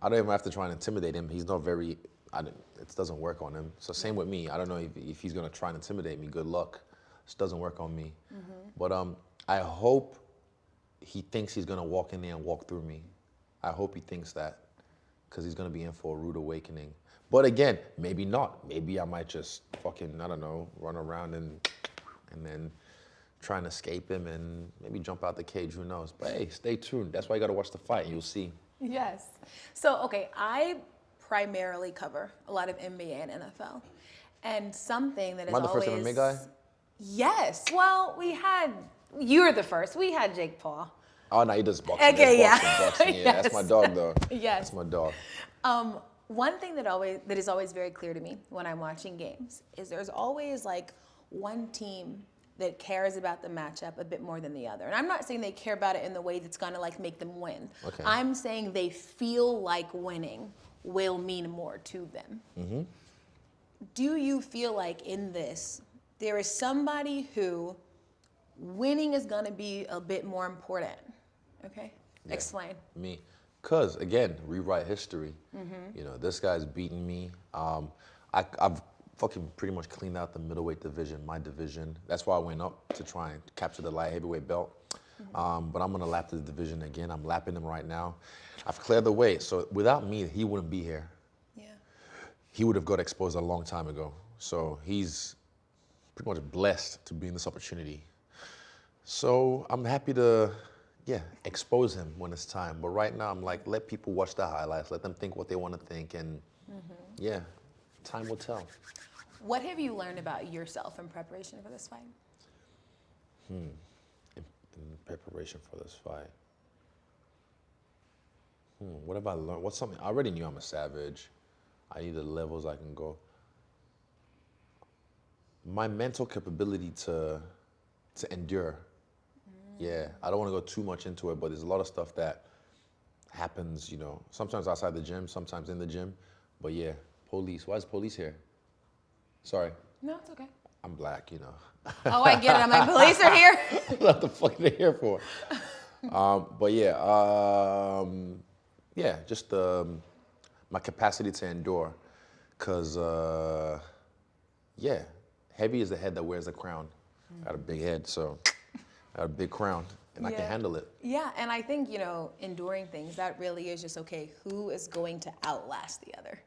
I don't even have to try and intimidate him. He's not very, it doesn't work on him. So same with me. I don't know if he's gonna try and intimidate me. Good luck. This doesn't work on me. But I hope he thinks he's gonna walk in there and walk through me. I hope he thinks that, because he's gonna be in for a rude awakening. But again, maybe not. Maybe I might just fucking, I don't know, run around and then try and escape him and maybe jump out the cage, who knows. But hey, stay tuned. That's why you gotta watch the fight and you'll see. Yes. So, okay, I primarily cover a lot of NBA and NFL. And something that is Am I the always... first MMA guy? Yes. Well, you're the first. We had Jake Paul. Oh, no, he does boxing. Okay, There's yeah. boxing. Yeah, Yes. that's my dog, though. Yes. That's my dog. One thing that is always very clear to me when I'm watching games is there's always like one team that cares about the matchup a bit more than the other. And I'm not saying they care about it in the way that's gonna like make them win. Okay. I'm saying they feel like winning will mean more to them. Do you feel like in this, there is somebody who winning is gonna be a bit more important? Okay, Yeah. Explain. Me. Because, again, rewrite history. You know, this guy's beaten me. I've fucking pretty much cleaned out the middleweight division, my division. That's why I went up to try and capture the light heavyweight belt. But I'm going to lap the division again. I'm lapping him right now. I've cleared the way. So without me, he wouldn't be here. Yeah. He would have got exposed a long time ago. So he's pretty much blessed to be in this opportunity. So I'm happy to, expose him when it's time. But right now, I'm like, let people watch the highlights. Let them think what they want to think. And time will tell. What have you learned about yourself in preparation for this fight? In preparation for this fight. What have I learned? What's something I already knew? I'm a savage. I need the levels I can go. My mental capability to endure. Yeah, I don't want to go too much into it, but there's a lot of stuff that happens, sometimes outside the gym, sometimes in the gym. But yeah, police. Why is police here? Sorry, No, it's okay. I'm black, Oh, I get it. I'm like, police are here. What the fuck are they here for? But yeah, just my capacity to endure. Cause heavy is the head that wears the crown. I got a big head, so I got a big crown, and I can handle it. Yeah, and I think, enduring things, that really is just, okay, who is going to outlast the other?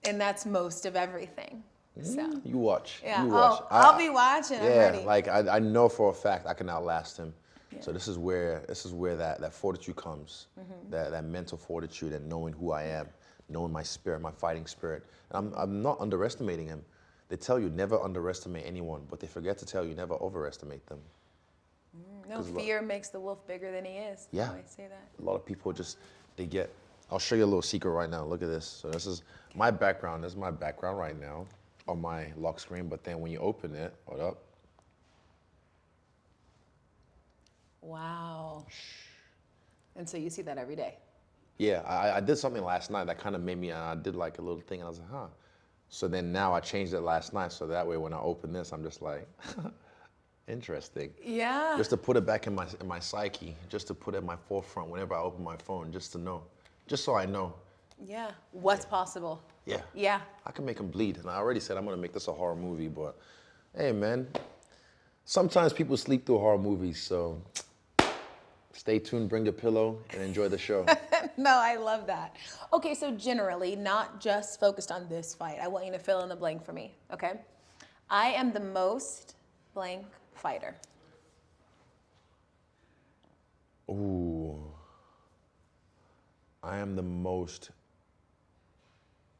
And that's most of everything. So. You watch. Yeah. You watch. I'll be watching. I'm ready. Like I know for a fact I can outlast him. Yeah. So this is where that fortitude comes. That mental fortitude and knowing who I am, knowing my spirit, my fighting spirit. And I'm not underestimating him. They tell you never underestimate anyone, but they forget to tell you never overestimate them. No, fear makes the wolf bigger than he is. Yeah. I always say that. A lot of people I'll show you a little secret right now. Look at this. So this is my background. This is my background right now on my lock screen. But then when you open it, hold up. Wow. And so you see that every day? Yeah, I did something last night that kind of made me, I did like a little thing, and I was like, huh. So then now I changed it last night, so that way when I open this, I'm just like, interesting. Yeah. Just to put it back in my psyche, just to put it in my forefront whenever I open my phone, just to know, just so I know. Yeah. What's possible? Yeah. Yeah. I can make them bleed, and I already said I'm gonna make this a horror movie, but hey, man, sometimes people sleep through horror movies, so stay tuned, bring your pillow, and enjoy the show. No, I love that. Okay, so generally, not just focused on this fight. I want you to fill in the blank for me, okay? I am the most blank fighter. Ooh. I am the most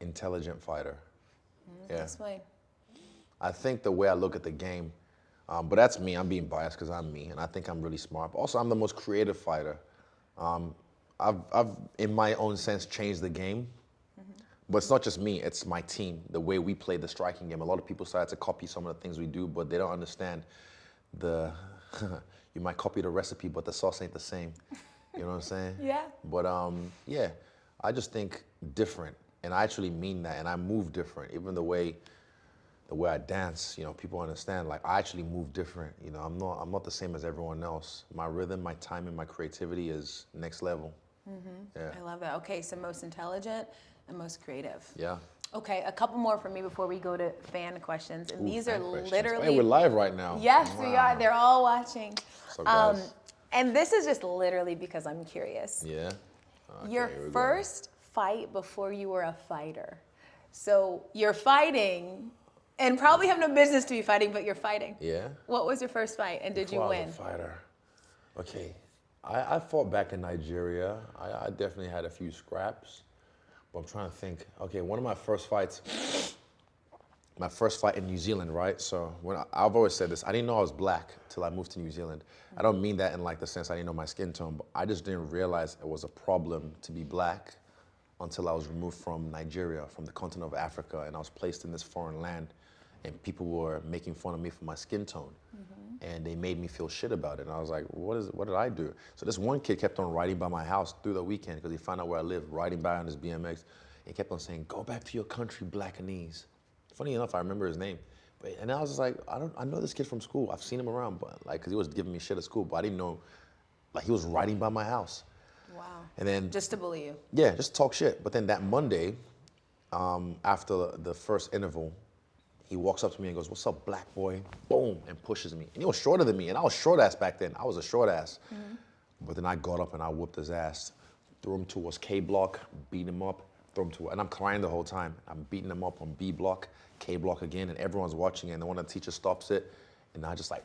intelligent fighter. Yeah. Explain. I think the way I look at the game, but that's me. I'm being biased because I'm me, and I think I'm really smart. But also, I'm the most creative fighter. I've, in my own sense, changed the game. But it's not just me, it's my team, the way we play the striking game. A lot of people started to copy some of the things we do, but they don't understand you might copy the recipe, but the sauce ain't the same. You know what I'm saying? Yeah. But I just think different, and I actually mean that, and I move different. Even the way I dance, people understand, like, I actually move different. I'm not the same as everyone else. My rhythm, my timing, my creativity is next level. Yeah. I love that. Okay, so most intelligent and most creative. Yeah. Okay, a couple more for me before we go to fan questions. And these are Fan questions. literally... Hey, we're live right now. Yes, we Wow. are. They're all watching. So guys. And this is just literally because I'm curious. Yeah. Okay, Your here we go. first fight before you were a fighter. So you're fighting, and probably have no business to be fighting, but you're fighting. Yeah. What was your first fight, and did you Before I win? was a fighter. Okay. I fought back in Nigeria. I definitely had a few scraps. But I'm trying to think. Okay, one of my first fight in New Zealand, right? So I've always said this, I didn't know I was black till I moved to New Zealand. I don't mean that in like the sense I didn't know my skin tone, but I just didn't realize it was a problem to be black until I was removed from Nigeria, from the continent of Africa, and I was placed in this foreign land, and people were making fun of me for my skin tone. And they made me feel shit about it. And I was like, what did I do? So this one kid kept on riding by my house through the weekend because he found out where I live, riding by on his BMX. He kept on saying, go back to your country, Blackanese. Funny enough, I remember his name. And I was just like, I know this kid from school. I've seen him around, but like, cause he was giving me shit at school, but I didn't know, like he was riding by my house. Wow. And then, Just to bully you. yeah, just talk shit. But then that Monday, after the first interval, he walks up to me and goes, what's up, black boy? Boom, and pushes me. And he was shorter than me, and I was short ass back then. I was a short ass. But then I got up and I whooped his ass, threw him towards K block, beat him up, threw him to, and I'm crying the whole time. I'm beating him up on B block, K block again, and everyone's watching it, and then one of the teachers stops it, and I just like,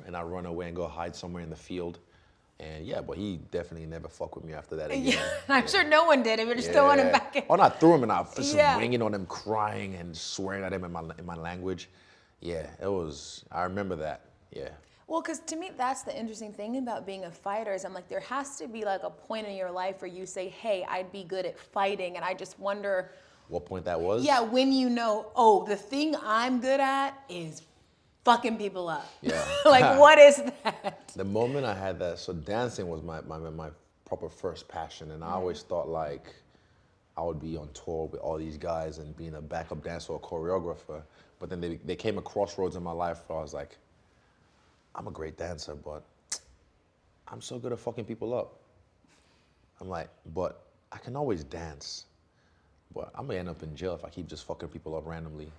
and I run away and go hide somewhere in the field. And yeah, but he definitely never fucked with me after that again. Yeah, I'm sure no one did. We're just throwing him back in. Oh, no, I threw him and I was just Yeah. winging on him, crying and swearing at him in my language. Yeah, it was, I remember that, yeah. Well, because to me, that's the interesting thing about being a fighter is I'm like, there has to be like a point in your life where you say, hey, I'd be good at fighting. And I just wonder, What point that was? yeah, when you know, oh, the thing I'm good at is fucking people up. Yeah. Like, what is that? The moment I had that, so dancing was my proper first passion, and I always thought like I would be on tour with all these guys and being a backup dancer or choreographer. But then they came a crossroads in my life where I was like, I'm a great dancer, but I'm so good at fucking people up. I'm like, but I can always dance, but I'm gonna end up in jail if I keep just fucking people up randomly.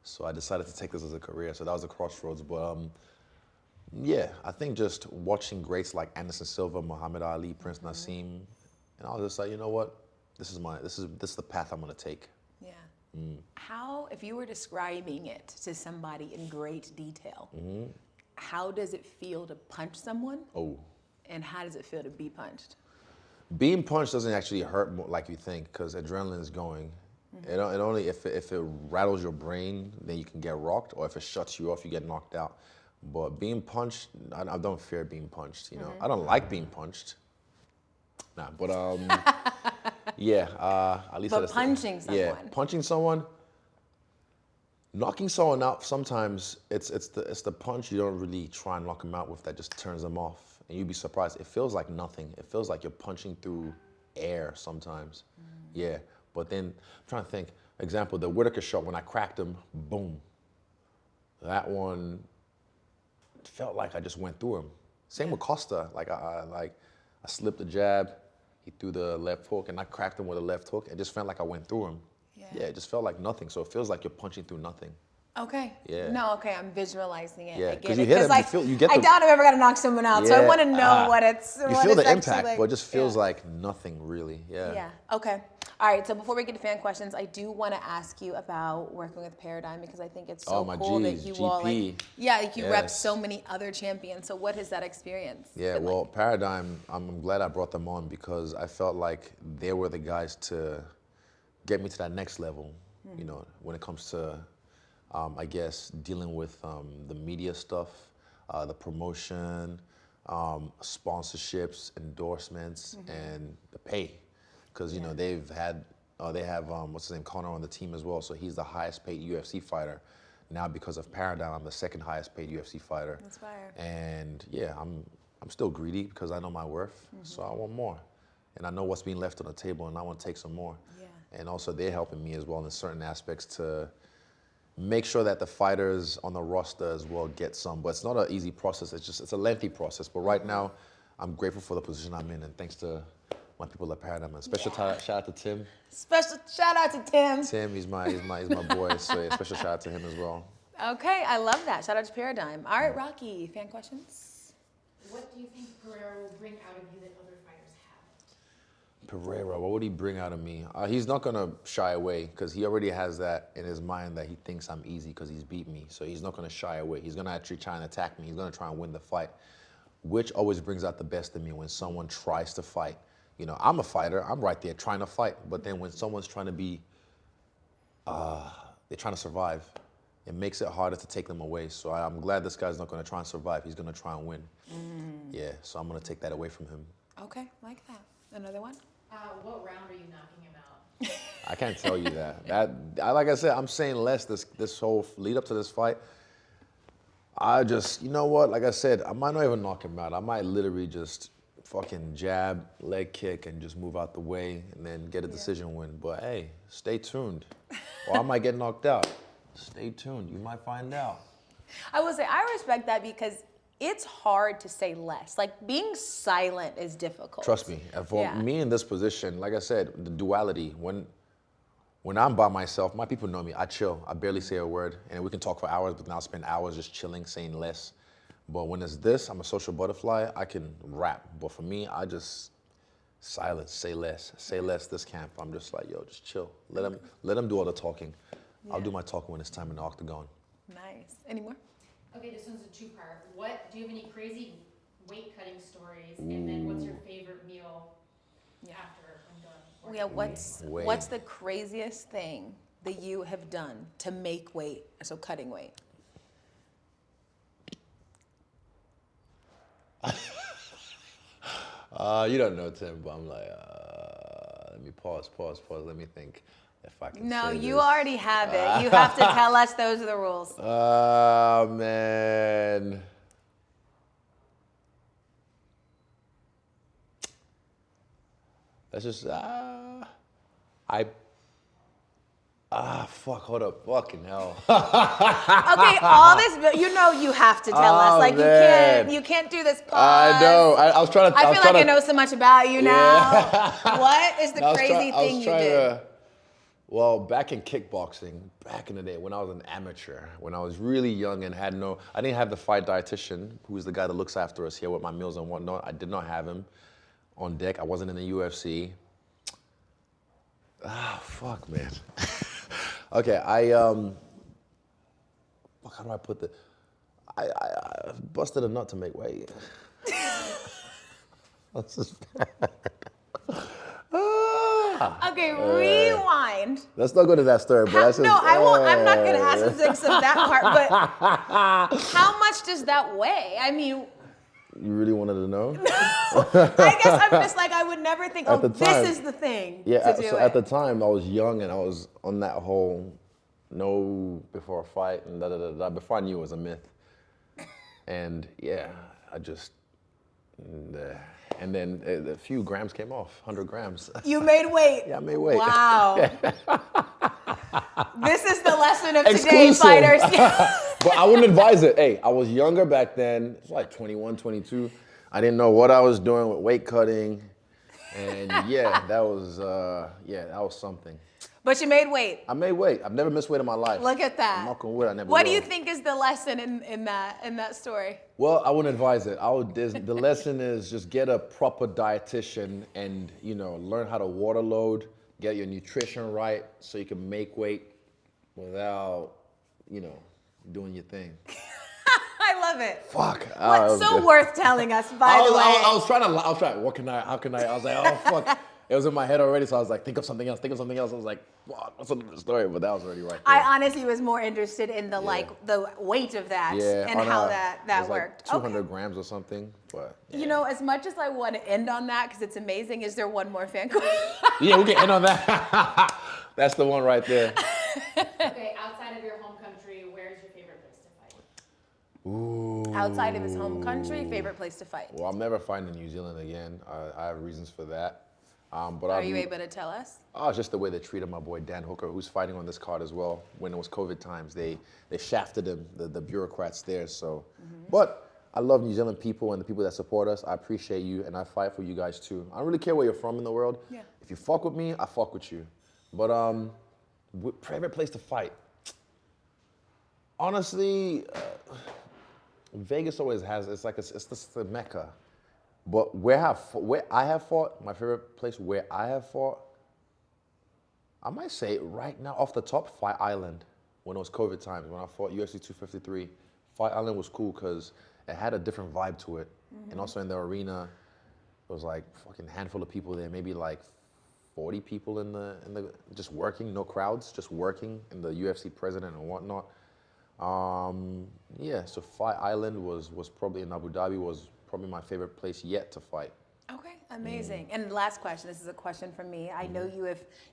So I decided to take this as a career. So that was a crossroads. But yeah, I think just watching greats like Anderson Silva, Muhammad Ali, Prince Nassim, and I was just like, you know what? This is the path I'm gonna take. Yeah. How, if you were describing it to somebody in great detail, how does it feel to punch someone? Oh. And how does it feel to be punched? Being punched doesn't actually hurt like you think because adrenaline is going. It only if it rattles your brain, then you can get rocked, or if it shuts you off, you get knocked out. But being punched, I don't fear being punched. You know, I don't like being punched. Nah, but yeah. At least But that's punching yeah, someone. punching someone, knocking someone out. Sometimes it's the punch you don't really try and knock them out with that just turns them off, and you'd be surprised. It feels like nothing. It feels like you're punching through air sometimes. Yeah. But then I'm trying to think. Example, the Whitaker shot when I cracked him, boom. That one felt like I just went through him. Same with Costa. Like I slipped the jab, he threw the left hook, and I cracked him with a left hook. It just felt like I went through him. Yeah, it just felt like nothing. So it feels like you're punching through nothing. Okay. Yeah. No, okay, I'm visualizing it. Yeah, I get 'cause it. you hit it, I, you feel- you get I the- doubt I'm ever gonna knock someone out, so I Yeah, want to know what it's. You what feel it's the actually impact, like. but it just feels Yeah. like nothing really. Yeah. Yeah. Okay. All right. So before we get to fan questions, I do want to ask you about working with Paradigm because I think it's so Oh, my cool G's, that you all like. GP. Yeah, like you rep Yes. so many other champions. So what has that experience? Yeah, been well, like? Paradigm, I'm glad I brought them on because I felt like they were the guys to get me to that next level, you know, when it comes to, I guess, dealing with the media stuff, the promotion, sponsorships, endorsements, and the pay. Because, you know, they have, what's his name, Conor on the team as well, so he's the highest paid UFC fighter. Now, because of Paradigm, I'm the second highest paid UFC fighter. That's fire. And yeah, I'm still greedy because I know my worth, so I want more. And I know what's being left on the table, and I want to take some more. Yeah. And also, they're helping me as well in certain aspects to make sure that the fighters on the roster as well get some. But it's not an easy process. It's a lengthy process. But right now, I'm grateful for the position I'm in, and thanks to my people at Paradigm. And special shout out to Tim. Special shout out to Tim. Tim, he's my boy. So yeah, special shout out to him as well. Okay, I love that. Shout out to Paradigm. All right, Rocky, fan questions? What do you think Pereira will bring out of you that other fighters haven't? Pereira, what would he bring out of me? He's not gonna shy away because he already has that in his mind that he thinks I'm easy because he's beat me. So he's not gonna shy away. He's gonna actually try and attack me. He's gonna try and win the fight, which always brings out the best in me when someone tries to fight. You know, I'm a fighter. I'm right there trying to fight. But then when someone's trying to be, they're trying to survive, it makes it harder to take them away. So I'm glad this guy's not gonna try and survive. He's gonna try and win. Yeah, so I'm gonna take that away from him. Okay, like that. Another one? What round are you knocking him out? I can't tell you that. Like I said, I'm saying less this whole lead up to this fight. I just, you know what? Like I said, I might not even knock him out. I might literally just fucking jab, leg kick, and just move out the way and then get a decision win. But hey, stay tuned. Or I might get knocked out. Stay tuned. You might find out. I will say I respect that because it's hard to say less. Like being silent is difficult. Trust me. For Yeah. me in this position, like I said, the duality, when I'm by myself, my people know me. I chill. I barely say a word. And we can talk for hours, but now I spend hours just chilling, saying less. But when it's this, I'm a social butterfly, I can rap. But for me, I just silence, say less this camp. I'm just like, yo, just chill. Let them do all the talking. I'll do my talking when it's time in the octagon. Nice. Any more? Okay, this one's a two-part. Do you have any crazy weight cutting stories? And then what's your favorite meal after I'm done? Yeah, Weight. what's the craziest thing that you have done to make weight, so cutting weight? You don't know Tim, but I'm like, let me pause. Let me think if I can No, say you this. already have it. You have to tell us those are the rules. Oh, man. That's just, fuck, hold up. Fucking hell. Okay, all this, you know, you have to tell us. Oh, Like man. you can't do this pause. I know. I was trying to. I feel like I know so much about you now. What is the crazy thing you did? Well, back in kickboxing, back in the day when I was an amateur, when I was really young and I didn't have the fight dietitian, who's the guy that looks after us here with my meals and whatnot. I did not have him on deck. I wasn't in the UFC. Fuck, man. Okay, fuck, how do I put the? I busted a nut to make weight. That's just bad. Okay, rewind. Let's not go to that story, but that's just, No, I won't. I'm not gonna ask the things of that part. But how much does that weigh? I mean, You really wanted to know? I guess I'm just like I would never think. At Oh, the time- this is the thing Yeah, to do so it. at the time I was young and I was on that whole no before a fight and da before I knew it was a myth. And yeah, I just, and then a few grams came off, 100 grams. You made weight. Yeah, I made weight. Wow. This is the lesson of today, Exclusive. fighters. But I wouldn't advise it. Hey, I was younger back then. It was like 21, 22. I didn't know what I was doing with weight cutting. And yeah, that was something. But you made weight. I made weight. I've never missed weight in my life. Look at that. Knock on wood, I never What do will. you think is the lesson in that story? Well, I wouldn't advise it. The lesson is just get a proper dietitian and, learn how to water load, get your nutrition right so you can make weight without, doing your thing. I love it. Fuck. What's so worth telling us, by the way? I was trying, how can I, I was like, oh, fuck. It was in my head already, so I was like, think of something else. I was like, fuck, what's the story? But that was already right there. I honestly was more interested in the weight of that and how that worked. Like 200 grams or something, but. Yeah. As much as I want to end on that because it's amazing, is there one more fan question? Yeah, we can end on that. That's the one right there. Okay, outside of your home country, where's your favorite place to fight? Ooh. Outside of his home country, favorite place to fight. Well, I'm never fighting in New Zealand again. I have reasons for that. But Are you able to tell us? Oh, it's just the way they treated my boy Dan Hooker, who's fighting on this card as well. When it was COVID times, they shafted him, the bureaucrats there. So, but I love New Zealand people and the people that support us. I appreciate you, and I fight for you guys too. I don't really care where you're from in the world. Yeah. If you fuck with me, I fuck with you. But favorite place to fight. Honestly, Vegas always has. It's just the Mecca. But where I have fought, my favorite place where I have fought, I might say right now off the top, Fight Island. When it was COVID times, when I fought UFC 253, Fight Island was cool because it had a different vibe to it. And also in the arena, it was like fucking handful of people there, maybe like 40 people in the just working, no crowds, just working, and the UFC president and whatnot. So Fight Island was probably in Abu Dhabi was probably my favorite place yet to fight. Okay, amazing. And last question. This is a question from me. I know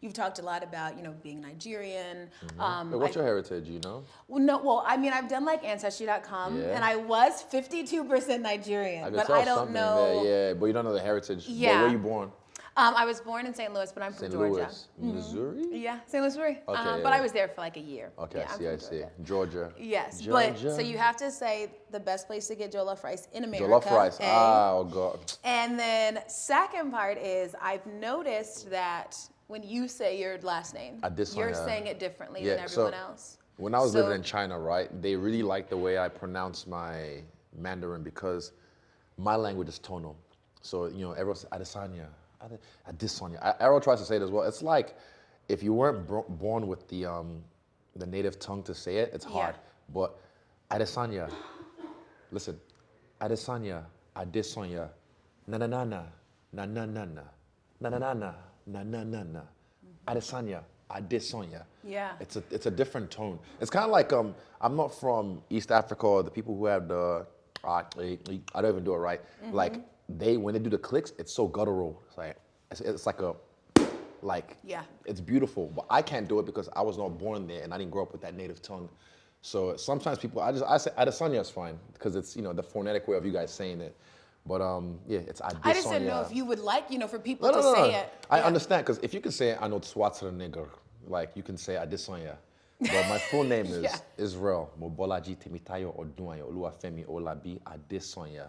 you've talked a lot about being Nigerian. Wait, what's your heritage? You know? Well, I mean, I've done like Ancestry.com, Yeah. and I was 52% Nigerian, I could but tell I don't something know. there, yeah, but you don't know the heritage. Yeah. But where you born? I was born in St. Louis, but I'm from St. Georgia. Louis, Missouri? Yeah, St. Louis, Missouri. Okay, But yeah. I was there for like a year. Okay, Yeah, I'm I from see. Georgia. Georgia. Yes, Georgia. but so you have to say the best place to get jollof rice in America. Jollof rice. A. Oh God. And then second part is I've noticed that when you say your last name, Adesanya. you're saying it differently Yeah, than everyone so else. When I was So- living in China, right, they really liked the way I pronounce my Mandarin because my language is tonal. So, everyone says Adesanya, Adesanya. Errol tries to say it as well. It's like if you weren't born with the native tongue to say it, it's hard. But Adesanya, listen, Adesanya, Adesanya, na na na na, na na na na, na na na na, na na na na, Adesanya, Adesanya. Yeah. It's a different tone. It's kind of like I'm not from East Africa or the people who have the I don't even do it right. Like when they do the clicks, it's so guttural. It's like a, Yeah. it's beautiful. But I can't do it because I was not born there and I didn't grow up with that native tongue. So sometimes people, I say Adesanya is fine because it's, the phonetic way of you guys saying it. But yeah, it's Adesanya. I just didn't know if you would like, for people to say it. I Yeah. understand because if you can say I know Tswatsra nigger, like you can say Adesanya. But my full name is Yeah. Israel Mobolaji Temitayo Odunayo Oluwafemi Olabi Adesanya.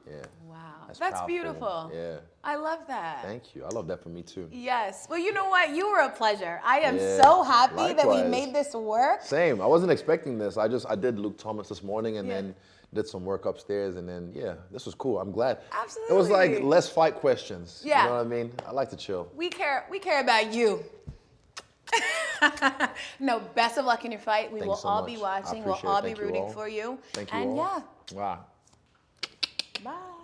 Yeah. Wow. That's That's proud for beautiful. me. Yeah. I love that. Thank you. I love that for me too. Yes. Well, you know what? You were a pleasure. I am Yeah, so happy that we likewise. made this work. Same. I wasn't expecting this. I did Luke Thomas this morning and Yeah. then did some work upstairs and then this was cool. I'm glad. Absolutely. It was like less fight questions. Yeah. You know what I mean? I like to chill. We care about you. No, best of luck in your fight. We Thanks will so all much. be I watching. We'll appreciate it. all be Thank you rooting all. for you. Thank you and all. yeah, Wow. bye.